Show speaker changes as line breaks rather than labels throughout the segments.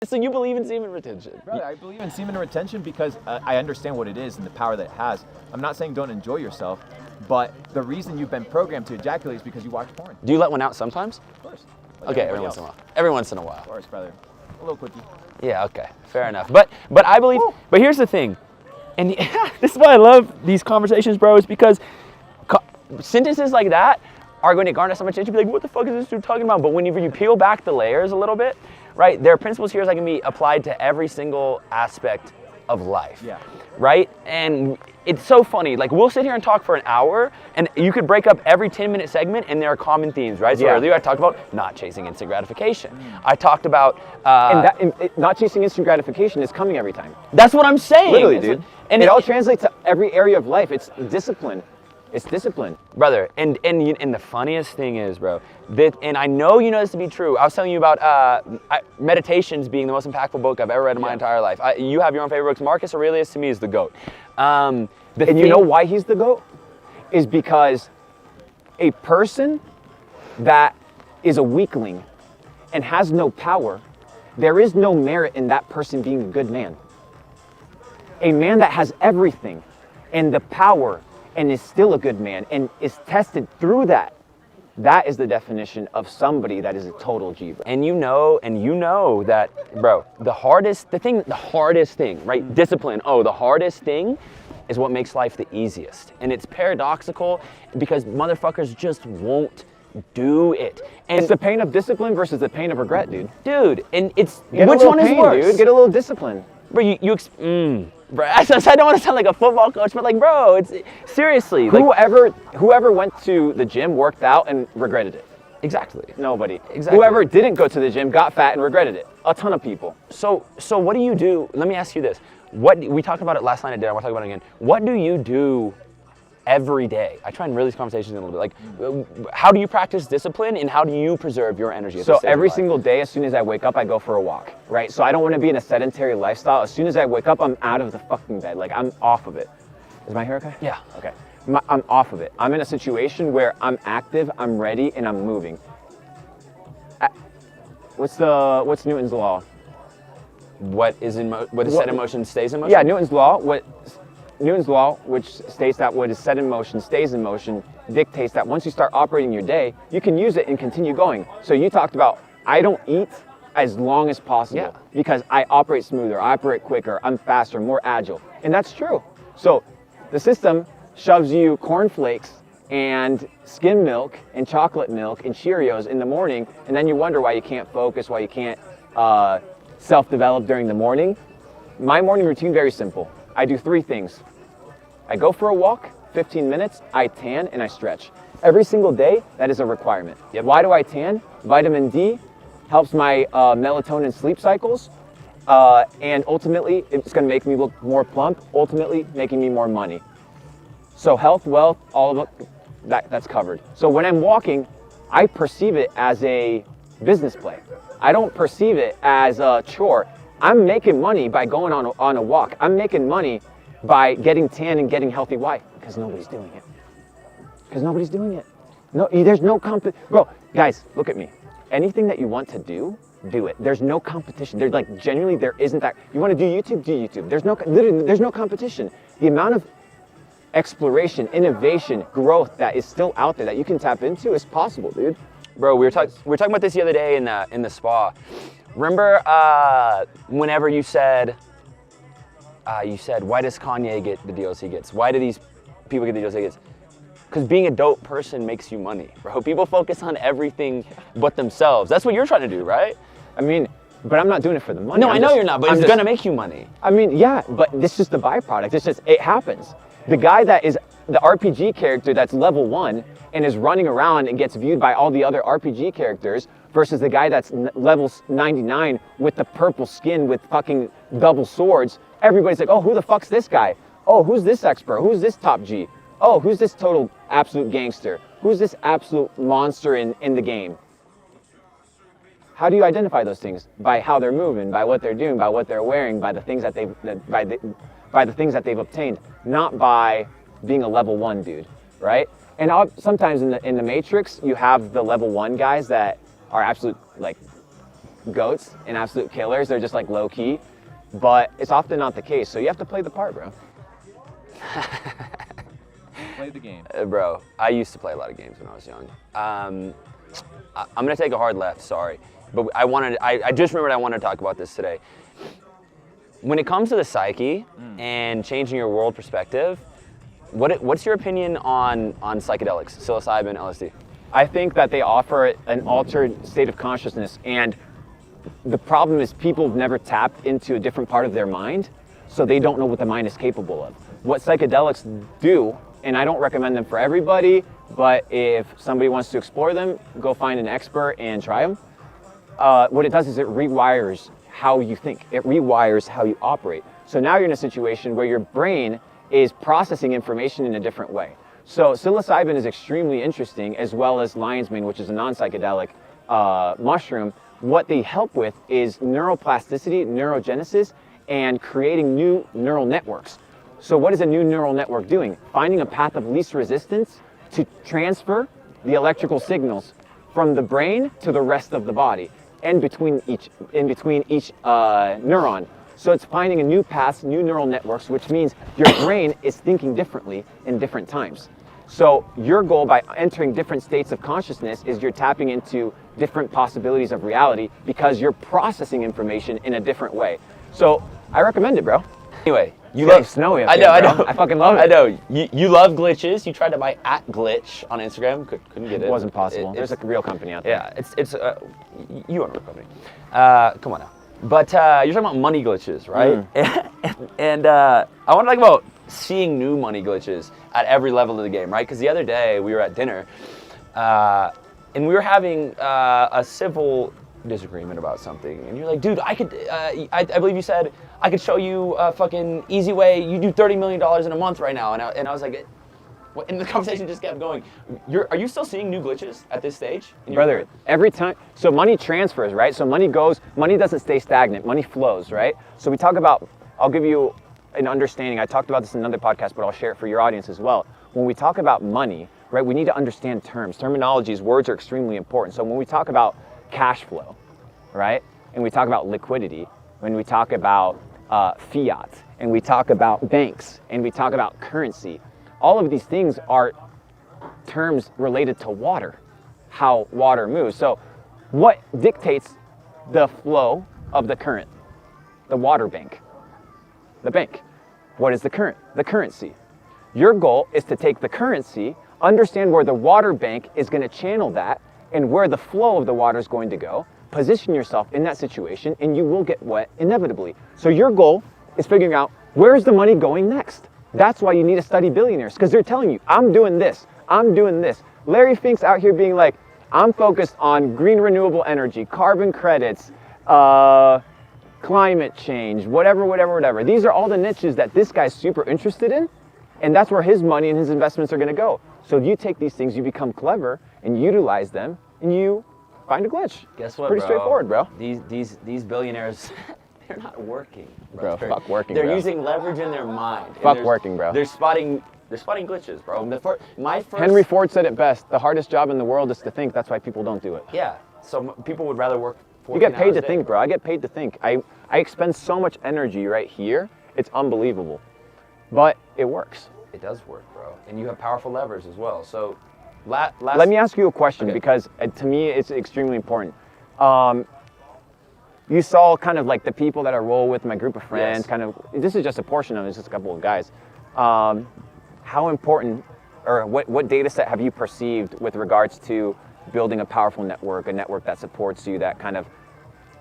So you believe in semen retention?
Brother, I believe in semen retention because I understand what it is and the power that it has. I'm not saying don't enjoy yourself, but the reason you've been programmed to ejaculate is because you watch porn.
Do you let one out sometimes?
Of course.
Okay, every once in a while. Every once in a while.
Of course, brother. A little quickie.
Yeah, okay, fair enough. But I believe, but here's the thing, and this is why I love these conversations, bro, is because sentences like that are going to garner so much attention. Be like, what the fuck is this dude talking about? But whenever you peel back the layers a little bit, right, there are principles here that can be applied to every single aspect of life.
Yeah.
Right? And it's so funny. Like, we'll sit here and talk for an hour, and you could break up every 10-minute segment, and there are common themes, right? So earlier I talked about not chasing instant gratification. I talked about...
not chasing instant gratification is coming every time.
That's what I'm saying.
Literally, dude. And it all translates to every area of life. It's discipline. It's discipline.
Brother, and the funniest thing is, bro, that, and I know you know this to be true. I was telling you about Meditations being the most impactful book I've ever read in my entire life. You have your own favorite books. Marcus Aurelius, to me, is the GOAT.
And you know why he's the GOAT? Is because a person that is a weakling and has no power, there is no merit in that person being a good man. A man that has everything and the power and is still a good man and is tested through that, that is the definition of somebody that is a total G, bro.
And you know that, bro, the hardest thing, right? Discipline. Oh, the hardest thing is what makes life the easiest. And it's paradoxical because motherfuckers just won't do it. And
it's the pain of discipline versus the pain of regret, dude.
Dude, and it's,
which one is worse? Dude, get a little discipline.
Bro, bro, I don't want to sound like a football coach, but like, bro, it's seriously.
Whoever went to the gym, worked out, and regretted it.
Exactly.
Nobody.
Exactly.
Whoever didn't go to the gym, got fat, and regretted it. A ton of people.
So what do you do? Let me ask you this. We talked about it last night at dinner. I want to talk about it again. What do you do every day? I try and reel these conversations in a little bit. Like, how do you practice discipline and how do you preserve your energy?
So every single day, as soon as I wake up, I go for a walk, right? So I don't want to be in a sedentary lifestyle. As soon as I wake up, I'm out of the fucking bed. Like, I'm off of it. Is my hair okay?
Yeah.
Okay. I'm off of it. I'm in a situation where I'm active, I'm ready, and I'm moving. What's Newton's law?
What is set in motion stays in motion?
Yeah, Newton's law, which states that what is set in motion stays in motion, dictates that once you start operating your day, you can use it and continue going. So you talked about, I don't eat as long as possible because I operate smoother, I operate quicker, I'm faster, more agile. And that's true. So the system shoves you cornflakes and skim milk and chocolate milk and Cheerios in the morning, and then you wonder why you can't focus, why you can't self-develop during the morning. My morning routine, very simple. I do 3 things. I go for a walk, 15 minutes, I tan, and I stretch. Every single day, that is a requirement.
Yep.
Why do I tan? Vitamin D helps my melatonin sleep cycles, and ultimately, it's gonna make me look more plump, ultimately making me more money. So health, wealth, all of it, that's covered. So when I'm walking, I perceive it as a business play. I don't perceive it as a chore. I'm making money by going on a walk. I'm making money by getting tan and getting healthy. Why? Because nobody's doing it. Because nobody's doing it. No, there's no Bro, guys, look at me. Anything that you want to do, do it. There's no competition. There's like, genuinely, there isn't that. You want to do YouTube, do YouTube. There's no competition. The amount of exploration, innovation, growth that is still out there that you can tap into is possible, dude.
Bro, we were talking about this the other day in the spa. Remember whenever you said, why does Kanye get the deals he gets? Why do these people get the deals he gets? Because being a dope person makes you money, bro. People focus on everything but themselves. That's what you're trying to do, right?
I mean, but I'm not doing it for the money.
No, I know you're not, but it's gonna make you money.
I mean, yeah, but this is the byproduct. It happens. The guy that is the RPG character that's level 1 and is running around and gets viewed by all the other RPG characters versus the guy that's level 99 with the purple skin with fucking double swords. Everybody's like, oh, who the fuck's this guy? Oh, who's this expert? Who's this top G? Oh, who's this total absolute gangster? Who's this absolute monster in the game? How do you identify those things? By how they're moving, by what they're doing, by what they're wearing, by the things that they've obtained, not by being a level 1 dude, right? And sometimes in the Matrix, you have the level 1 guys that are absolute like goats and absolute killers. They're just like low key, but it's often not the case. So you have to play the part, bro.
Play the game.
Bro, I used to play a lot of games when I was young. I'm gonna take a hard left, sorry. But I just remembered I wanted to talk about this today. When it comes to the psyche and changing your world perspective, what's your opinion on psychedelics, psilocybin, LSD?
I think that they offer an altered state of consciousness, and the problem is people have never tapped into a different part of their mind, so they don't know what the mind is capable of. What psychedelics do, and I don't recommend them for everybody, but if somebody wants to explore them, go find an expert and try them. What it does is it rewires how you think. It rewires how you operate. So now you're in a situation where your brain is processing information in a different way. So psilocybin is extremely interesting, as well as lion's mane, which is a non-psychedelic mushroom. What they help with is neuroplasticity, neurogenesis, and creating new neural networks. So what is a new neural network doing? Finding a path of least resistance to transfer the electrical signals from the brain to the rest of the body, and between each neuron. So it's finding a new path, new neural networks, which means your brain is thinking differently in different times. So your goal by entering different states of consciousness is you're tapping into different possibilities of reality because you're processing information in a different way. So I recommend it, bro.
Anyway,
You love snowy.
I know.
I fucking love it.
I know. You love glitches. You tried to buy @glitch on Instagram. Couldn't get it.
It wasn't possible. There's a real company out there.
Yeah, it's you own a real company. Come on now. But you're talking about money glitches, right? And I want to talk about seeing new money glitches at every level of the game, right? Because the other day we were at dinner, and we were having a civil disagreement about something, and you're like, dude, I could, I believe you said, I could show you a fucking easy way. You do $30 million in a month right now, and I was like, what? And the conversation just kept going. Are you still seeing new glitches at this stage?
Brother, every time, so money transfers, right? So money doesn't stay stagnant, money flows, right? So we talk about, I'll give you an understanding. I talked about this in another podcast, but I'll share it for your audience as well. When we talk about money, right, we need to understand terms. Terminologies, words are extremely important. So when we talk about cash flow, right, and we talk about liquidity, when we talk about fiat, and we talk about banks, and we talk about currency, all of these things are terms related to water, how water moves. So what dictates the flow of the current? The water bank, the bank. What is the current? The currency. Your goal is to take the currency, understand where the water bank is going to channel that, and where the flow of the water is going to go, position yourself in that situation, and you will get wet inevitably. So your goal is figuring out, where is the money going next? That's why you need to study billionaires, because they're telling you, I'm doing this, I'm doing this. Larry Fink's out here being like, I'm focused on green renewable energy, carbon credits, climate change, whatever. These are all the niches that this guy's super interested in, and that's where his money and his investments are gonna go. So you take these things, you become clever, and utilize them, and you find a glitch.
Guess what,
Pretty straightforward, bro.
These billionaires, they're not working,
Bro, fuck working,
They're
bro.
using leverage in their mind.
Fuck working, bro.
They're spotting glitches, bro. My first.
Henry Ford said it best, the hardest job in the world is to think, that's why people don't do it.
Yeah, so people would rather work 14
You get paid
hours
to
a day,
think, bro. I get paid to think. I expend so much energy right here, it's unbelievable. But it works.
It does work, bro. And you have powerful levers as well. So
let me ask you a question,
Okay.
because to me it's extremely important. You saw kind of like the people that I roll with, my group of friends,
Yes.
kind of, this is just a portion of it, it's just a couple of guys. How important, or what data set have you perceived with regards to building a powerful network, a network that supports you, that kind of,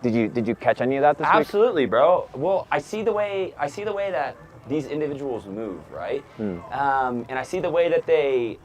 did you catch any of that this week?
Absolutely, bro. Well, I see the way that these individuals move, right? And I see the way that they.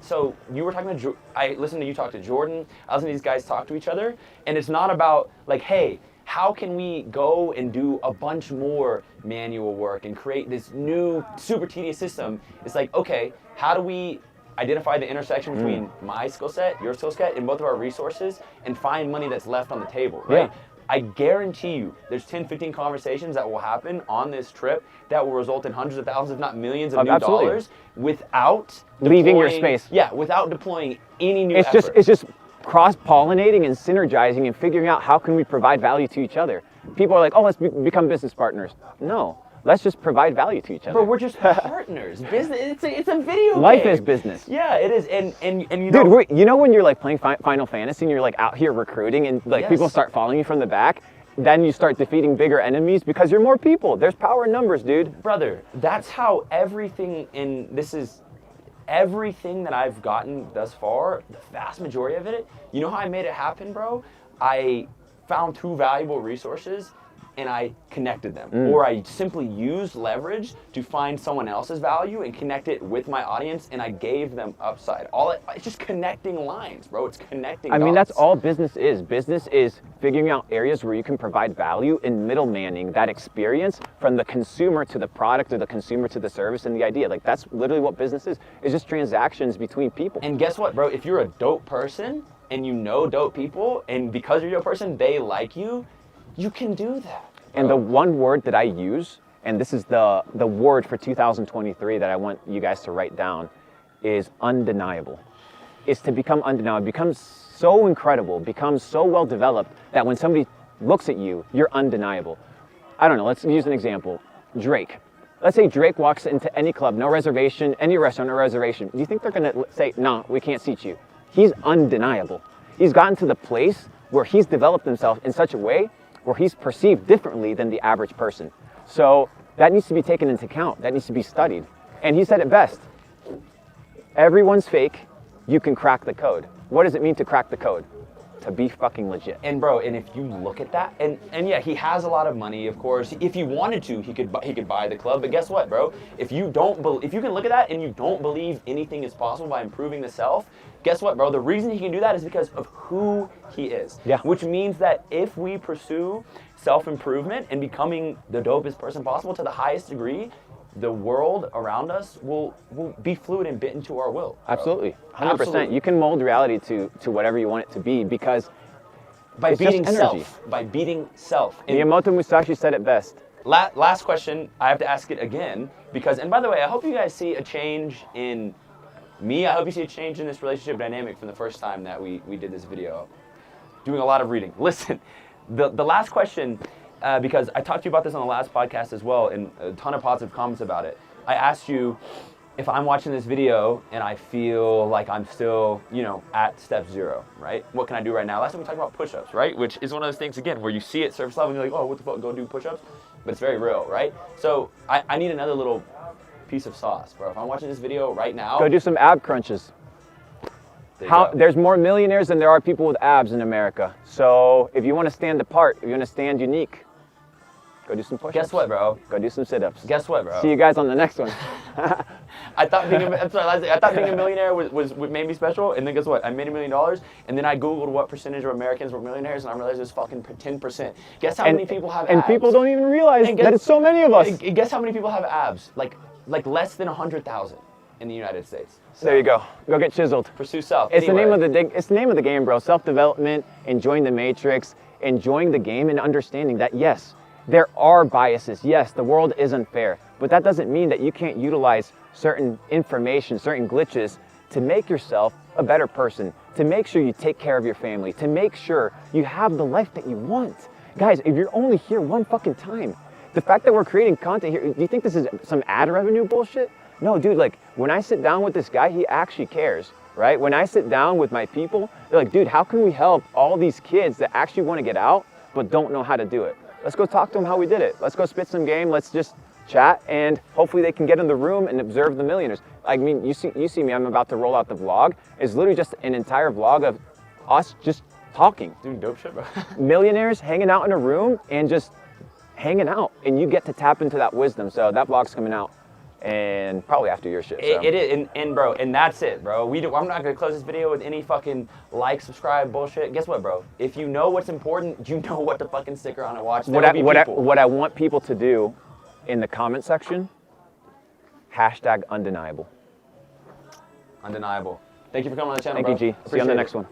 So you were talking about. I listened to you talk to Jordan. I listened to these guys talk to each other, and it's not about like, hey, how can we go and do a bunch more manual work and create this new super tedious system? It's like, okay, how do we identify the intersection between my skill set, your skill set, and both of our resources, and find money that's left on the table, right?
Yeah.
I guarantee you there's 10, 15 conversations that will happen on this trip that will result in hundreds of thousands, if not millions of new
Absolutely.
dollars without
Leaving your
deploying-
space.
Yeah, without deploying any new
It's
effort.
just cross-pollinating and synergizing and figuring out how can we provide value to each other. People are like, oh, let's become business partners. No, let's just provide value to each other.
Bro, we're just partners. Business, it's a video game.
Life is business.
Yeah, it is. And you know.
Dude, you know when you're like playing Final Fantasy and you're like out here recruiting and like people start following you from the back, then you start defeating bigger enemies because you're more people. There's power in numbers, dude.
Brother, that's how everything everything that I've gotten thus far, the vast majority of it, you know how I made it happen, bro? I found 2 valuable resources and I connected them. Or I simply used leverage to find someone else's value and connect it with my audience, and I gave them upside. It's just connecting lines, bro. It's connecting dots.
I mean, that's all business is. Business is figuring out areas where you can provide value and middlemaning that experience from the consumer to the product or the consumer to the service and the idea. Like, that's literally what business is. It's just transactions between people.
And guess what, bro? If you're a dope person and you know dope people, and because you're a dope person, they like you, you can do that.
And the one word that I use, and this is the word for 2023 that I want you guys to write down, is undeniable. It's to become undeniable. It becomes so incredible, becomes so well developed that when somebody looks at you, you're undeniable. I don't know, let's use an example. Drake. Let's say Drake walks into any club, no reservation, any restaurant, no reservation. Do you think they're gonna say, no, we can't seat you? He's undeniable. He's gotten to the place where he's developed himself in such a way where he's perceived differently than the average person. So that needs to be taken into account. That needs to be studied. And he said it best. Everyone's fake. You can crack the code. What does it mean to crack the code? To be fucking legit.
And bro, and if you look at that, and yeah, he has a lot of money, of course. If he wanted to, he could buy the club. But guess what, bro? If you can look at that and you don't believe anything is possible by improving the self, guess what, bro? The reason he can do that is because of who he is.
Yeah.
Which means that if we pursue self-improvement and becoming the dopest person possible to the highest degree, the world around us will be fluid and bit into our will. Bro.
Absolutely, 100%.
Absolutely.
You can mold reality to whatever you want it to be because
by
it's
beating
just energy.
self. By beating self. And
Miyamoto Musashi said it best.
last question, I have to ask it again because, and by the way, I hope you guys see a change in me. I hope you see a change in this relationship dynamic from the first time that we did this video. Doing a lot of reading. Listen, the last question, because I talked to you about this on the last podcast as well, and a ton of positive comments about it. I asked you if I'm watching this video and I feel like I'm still, at step 0, right? What can I do right now? Last time we talked about push-ups, right? Which is one of those things, again, where you see it surface level and you're like, oh, what the fuck, go do push-ups? But it's very real, right? So I need another little piece of sauce, bro. If I'm watching this video right now,
Go do some ab crunches. There's more millionaires than there are people with abs in America. So if you want to stand apart, if you want to stand unique, go do some push-ups.
Guess what, bro?
Go do some sit-ups.
Guess what, bro?
See you guys on the next one.
I thought being a millionaire was made me special, and then guess what? I made $1 million, and then I googled what percentage of Americans were millionaires, and I realized it was fucking 10%. Guess how many people have abs?
And people don't even realize that it's so many of us.
And guess how many people have abs? Like less than 100,000 in the United States. So
there you go. Go get chiseled.
Pursue self.
It's
Anyway.
it's the name of the game, bro. Self-development, enjoying the matrix, enjoying the game, and understanding that yes, there are biases. Yes, the world is unfair, but that doesn't mean that you can't utilize certain information, certain glitches to make yourself a better person, to make sure you take care of your family, to make sure you have the life that you want. Guys, if you're only here one fucking time, the fact that we're creating content here, do you think this is some ad revenue bullshit? No, dude, like when I sit down with this guy, he actually cares, right? When I sit down with my people, they're like, dude, how can we help all these kids that actually want to get out, but don't know how to do it? Let's go talk to them how we did it. Let's go spit some game. Let's just chat, and hopefully they can get in the room and observe the millionaires. I mean, you see me, I'm about to roll out the vlog. It's literally just an entire vlog of us just talking.
Doing dope shit, bro.
Millionaires hanging out in a room and just hanging out, and you get to tap into that wisdom. So that vlog's coming out, and probably after your shit. So.
It is, and bro, and that's it, bro. I'm not gonna close this video with any fucking like, subscribe bullshit. Guess what, bro? If you know what's important, you know what to fucking stick around and watch.
What I want people to do in the comment section, #undeniable.
Undeniable. Thank you for coming on the channel,
Thank
bro.
you, G. See you on the next one.